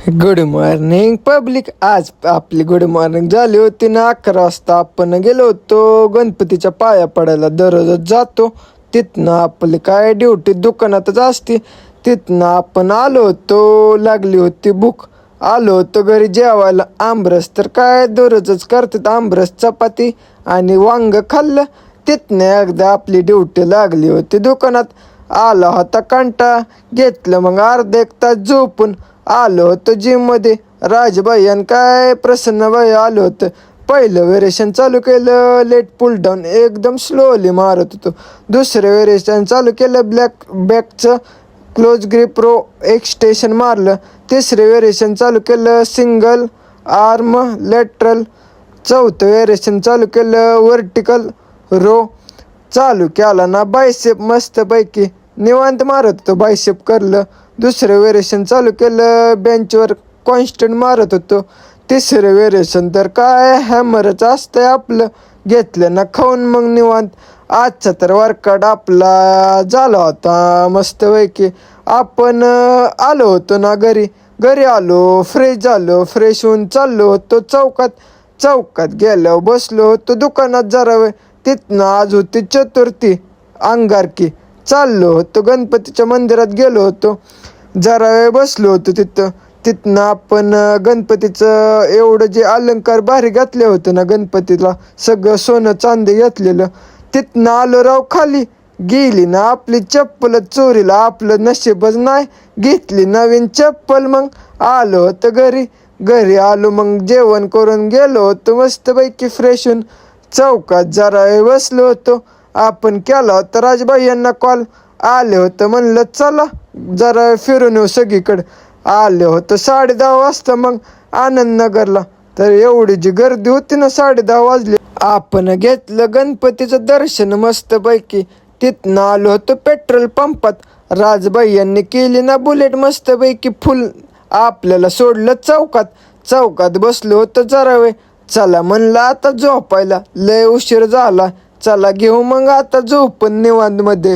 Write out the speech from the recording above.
Good morning public. आज आपली good morning झाली होती ना. 11 वाजता आपण गेलो होतो गणपतीच्या पाया पडायला. दररोजच जातो. तिथनं आपली काय ड्युटी दुकानातच असते. तिथनं आपण आलो होतो. लागली होती भूक. आलो होतो घरी जेवायला. आमरस तर काय दररोजच करतात. आमरस चपाती आणि वांग खाल्लं. तिथनं एकदा आपली ड्युटी लागली होती दुकानात. आला होता कंटाळा. घेतलं मग अर्धा एक तास झोपून. आलो होतो जिममध्ये. राजभाई काय प्रसन्नभाई आलो होतं. पहिलं वेरिएशन चालू केलं लेट पुल डाऊन, एकदम स्लोली मारत होतो. दुसरं वेरिएशन चालू केलं ब्लॅक बॅकचं क्लोज ग्रिप रो एक्सटेशन मारलं. तिसरे वेरिएशन चालू केलं सिंगल आर्म लॅटरल. चौथं वेरिएशन चालू केलं वर्टिकल रो. चालू केला ना बायसेप मस्तपैकी निवांत मारत होतो. बायसेप करलं. दुसरं वेरिएशन चालू केलं बेंचवर कॉन्स्टंट मारत होतो. तिसरं वेरिएशन तर काय हॅमरच असतंय आपलं. घेतलं ना खाऊन मग निवांत. आजचा तर वर्कआउट आपला झाला होता मस्तपैकी. आपण आलो होतो ना घरी आलो फ्रेश झालो. फ्रेश होऊन चाललो होतो चौकात गेलो बसलो होतो दुकानात जरा वेळ. तिथनं आज होती चतुर्थी अंगारकी. चाललो होतो गणपतीच्या मंदिरात गेलो होतो. जरा वेळ बसलो होतो तिथनं आपण गणपतीचं एवढं जे अलंकार भारी घातले होते ना गणपतीला, सगळं सोनं चांदी घेतलेलं. तिथनं आलो राव खाली. गेली ना आपली चप्पल चोरीला. आपलं नशीबच नाही. घेतली नवीन चप्पल. मग आलो होतं घरी आलो मग जेवण करून गेलो होतो मस्तपैकी फ्रेश होऊन. चौकात जरा वेळ बसलो होतो. आपण केला होता राजभाई यांना कॉल. आले होतं म्हणलं चला जरा फिरून येऊ सगळीकडं. आले होतं 10:30 वाजता मग आनंदनगरला. तर एवढी जी गर्दी होती ना 10:30 वाजले. आपण घेतलं गणपतीचं दर्शन मस्तपैकी. तिथनं आलो होतो पेट्रोल पंपात. राजभाई यांनी केली ना बुलेट मस्तपैकी फुल. आपल्याला सोडलं चौकात बसलो होतो जरा वेळ. चला म्हणलं आता झोपायला. लय उशीर झाला. चला घेऊ मग आता झोपून निवांतमध्ये.